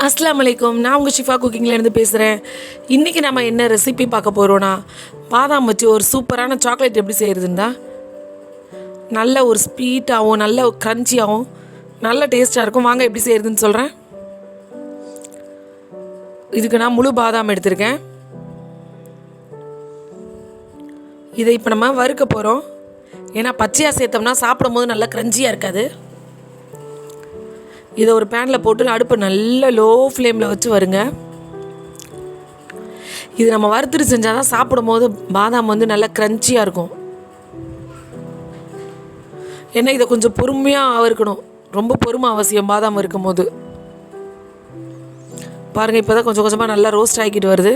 Assalamualaikum. நான் உங்கள் ஷிஃபா குக்கிங்லேருந்து பேசுகிறேன். இன்றைக்கி நம்ம என்ன ரெசிபி பார்க்க போகிறோன்னா, பாதாம் வச்சு ஒரு சூப்பரான சாக்லேட் எப்படி செய்கிறதுன்னு. நல்ல ஒரு ஸ்வீட்டாகவும் நல்ல ஒரு க்ரன்ச்சியாகவும் நல்ல டேஸ்ட்டாக இருக்கும். வாங்க எப்படி செய்கிறதுன்னு சொல்கிறேன். இதுக்கு நான் முழு பாதாம் எடுத்திருக்கேன். இதை இப்போ நம்ம வறுக்க போகிறோம். ஏன்னா பச்சையாக சேர்த்தோம்னா சாப்பிடும் போது நல்லா க்ரன்ச்சியாக இருக்காது. இதை ஒரு பேனில் போட்டு அடுப்பை நல்ல லோ ஃப்ளேமில் வச்சு வருங்க. இது நம்ம வறுத்துட்டு செஞ்சால் தான் சாப்பிடும் போது பாதாம் வந்து நல்லா க்ரன்ச்சியாக இருக்கும். ஏன்னா இதை கொஞ்சம் பொறுமையாக வறுக்கணும். ரொம்ப பொறுமை அவசியம் பாதாம் வறுக்கும் போது. பாருங்கள், இப்போ தான் கொஞ்சம் கொஞ்சமாக நல்லா ரோஸ்ட் ஆகிக்கிட்டு வருது.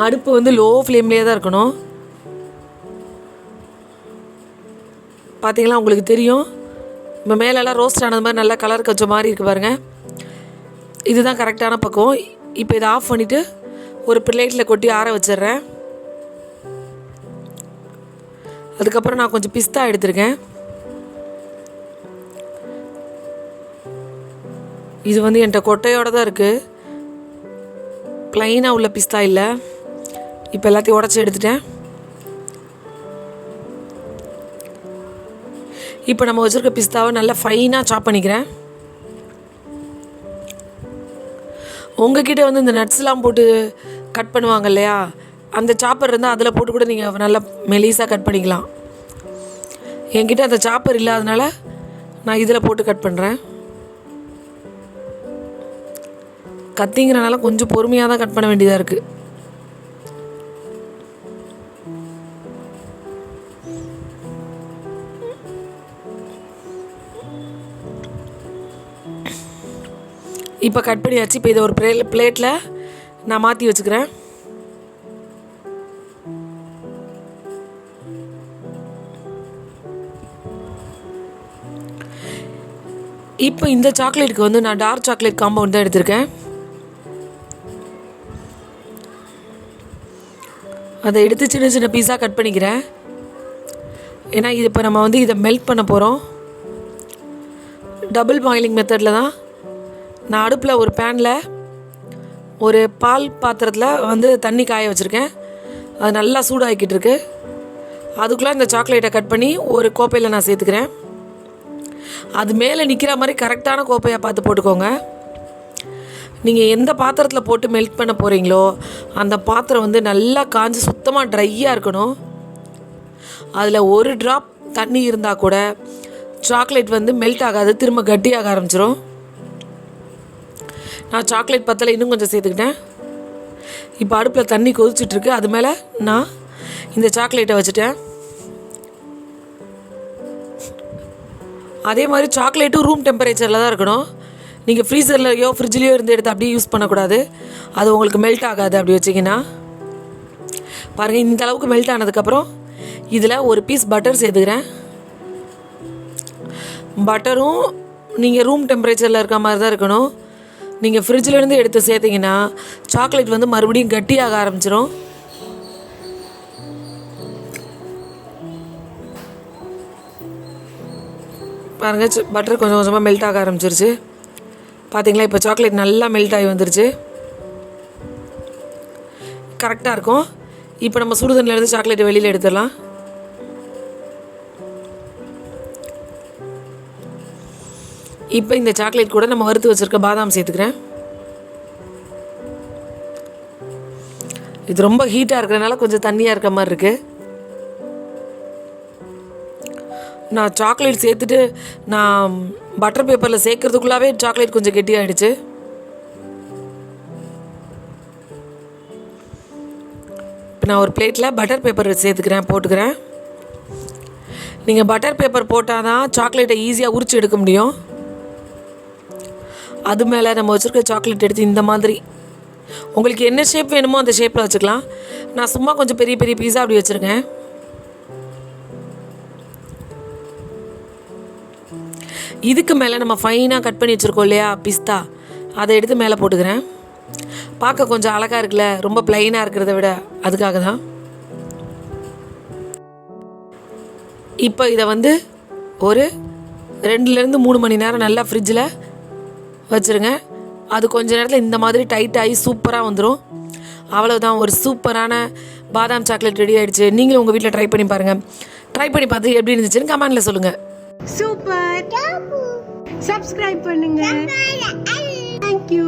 அடுப்பு வந்து லோ ஃப்ளேம்லேயே தான் இருக்கணும். பார்த்தீங்களா, உங்களுக்கு தெரியும். இப்போ மேலெல்லாம் ரோஸ்ட் ஆனது மாதிரி நல்லா கலர் கொஞ்சம் மாதிரி இருக்குது பாருங்கள். இதுதான் கரெக்டான பக்குவம். இப்போ இதை ஆஃப் பண்ணிவிட்டு ஒரு பிளேட்டில் கொட்டி ஆற வச்சிடுறேன். அதுக்கப்புறம் நான் கொஞ்சம் பிஸ்தா எடுத்திருக்கேன். இது வந்து என்கிட்ட கொட்டையோடு தான் இருக்குது, ப்ளைனாக உள்ள பிஸ்தா இல்லை. இப்போ எல்லாத்தையும் உடச்சி எடுத்துட்டேன். இப்போ நம்ம வச்சுருக்க பிஸ்தாவை நல்லா ஃபைனாக சாப் பண்ணிக்கிறேன். உங்ககிட்ட வந்து இந்த நட்ஸ்லாம் போட்டு கட் பண்ணுவாங்க இல்லையா, அந்த சாப்பர் இருந்தால் அதில் போட்டு கூட நீங்கள் நல்லா மெலிசாக கட் பண்ணிக்கலாம். என்கிட்ட அந்த சாப்பர் இல்லாதனால நான் இதில் போட்டு கட் பண்ணுறேன். கத்திங்கிறனால கொஞ்சம் பொறுமையாக தான் கட் பண்ண வேண்டியதாக இருக்குது. இப்போ கட் பண்ணியாச்சு. இப்போ இதை ஒரு பிளேட்டில் நான் மாற்றி வச்சுக்கிறேன். இப்போ இந்த சாக்லேட்டுக்கு வந்து நான் டார்க் சாக்லேட் காம்பவுண்ட் தான் எடுத்திருக்கேன். அதை எடுத்து சின்ன சின்ன பீஸாக கட் பண்ணிக்கிறேன். ஏன்னா இது இப்போ நம்ம வந்து இதை மெல்ட் பண்ண போகிறோம். டபுள் பாயிலிங் மெத்தடில் தான். நான் அடுப்பில் ஒரு பேனில் ஒரு பால் பாத்திரத்தில் வந்து தண்ணி காய வச்சுருக்கேன். அது நல்லா சூடாகிக்கிட்டு இருக்கு. அதுக்குள்ளே இந்த சாக்லேட்டை கட் பண்ணி ஒரு கோப்பையில் நான் சேர்த்துக்கிறேன். அது மேலே நிற்கிற மாதிரி கரெக்டான கோப்பையாக பார்த்து போட்டுக்கோங்க. நீங்கள் எந்த பாத்திரத்தில் போட்டு மெல்ட் பண்ண போகிறீங்களோ அந்த பாத்திரம் வந்து நல்லா காஞ்சி சுத்தமாக ட்ரையாக இருக்கணும். அதில் ஒரு ட்ராப் தண்ணி இருந்தால் கூட சாக்லேட் வந்து மெல்ட் ஆகாது, திரும்ப கட்டியாக ஆரம்பிச்சிடும். நான் சாக்லேட் பத்தலை இன்னும் கொஞ்சம் சேர்த்துக்கிட்டேன். இப்போ அடுப்பில் தண்ணி கொதிச்சிட்ருக்கு. அது மேலே நான் இந்த சாக்லேட்டை வச்சுட்டேன். அதே மாதிரி சாக்லேட்டும் ரூம் டெம்பரேச்சரில் தான் இருக்கணும். நீங்கள் ஃப்ரீசர்லையோ ஃப்ரிட்ஜ்லேயோ இருந்து எடுத்து அப்படியே யூஸ் பண்ணக்கூடாது. அது உங்களுக்கு மெல்ட் ஆகாது அப்படி வச்சிங்கன்னா. பாருங்கள், இந்த அளவுக்கு மெல்ட் ஆனதுக்கப்புறம் இதில் ஒரு பீஸ் பட்டர் சேர்த்துக்கிறேன். பட்டரும் நீங்கள் ரூம் டெம்பரேச்சரில் இருக்க மாதிரி தான் இருக்கணும். நீங்கள் ஃப்ரிட்ஜிலேருந்து எடுத்து சேர்த்திங்கன்னா சாக்லேட் வந்து மறுபடியும் கட்டியாக ஆரம்பிச்சிடும். பாருங்கள், பட்டர் கொஞ்சம் கொஞ்சமாக மெல்ட் ஆக ஆரம்பிச்சிருச்சு. பார்த்தீங்களா, இப்போ சாக்லேட் நல்லா மெல்ட் ஆகி வந்துருச்சு. கரெக்டாக இருக்கும். இப்போ நம்ம சுடுதண்ணிலேருந்து சாக்லேட்டை வெளியில் எடுத்துடலாம். இப்போ இந்த சாக்லேட் கூட நம்ம வறுத்து வச்சுருக்க பாதாம் சேர்த்துக்கிறேன். இது ரொம்ப ஹீட்டாக இருக்கிறதுனால கொஞ்சம் தண்ணியாக இருக்க மாதிரி இருக்குது. நான் சாக்லேட் சேர்த்துட்டு நான் பட்டர் பேப்பரில் சேர்க்கறதுக்குள்ளாவே சாக்லேட் கொஞ்சம் கெட்டியாகிடுச்சு. இப்போ நான் ஒரு பிளேட்டில் பட்டர் பேப்பர் போட்டுக்கிறேன். நீங்கள் பட்டர் பேப்பர் போட்டால் தான் சாக்லேட்டை ஈஸியாக உரிச்சு எடுக்க முடியும். அது மேலே நம்ம வச்சுருக்க சாக்லேட் எடுத்து இந்த மாதிரி உங்களுக்கு என்ன ஷேப் வேணுமோ அந்த ஷேப்பில் வச்சுக்கலாம். நான் சும்மா கொஞ்சம் பெரிய பெரிய பீஸாக அப்படி வச்சுருக்கேன். இதுக்கு மேலே நம்ம ஃபைனாக கட் பண்ணி வச்சுருக்கோம் இல்லையா பிஸ்தா, அதை எடுத்து மேலே போட்டுக்கிறேன். பார்க்க கொஞ்சம் அழகாக இருக்குல்ல, ரொம்ப ப்ளைனாக இருக்கிறத விட, அதுக்காக தான். இப்போ இதை வந்து ஒரு 2லேருந்து 3 மணி நேரம் நல்லா ஃப்ரிட்ஜில் வச்சுருங்க. அது கொஞ்ச நேரத்தில் இந்த மாதிரி டைட் ஆகி சூப்பராக வந்துடும். அவ்வளோதான், ஒரு சூப்பரான பாதாம் சாக்லேட் ரெடி ஆகிடுச்சு. நீங்களும் உங்கள் வீட்டில் ட்ரை பண்ணி பாருங்கள். ட்ரை பண்ணி பார்த்து எப்படி இருந்துச்சுன்னு கமெண்டில் சொல்லுங்கள். சூப்பர். சப்ஸ்கிரைப் பண்ணுங்க. தேங்க்யூ.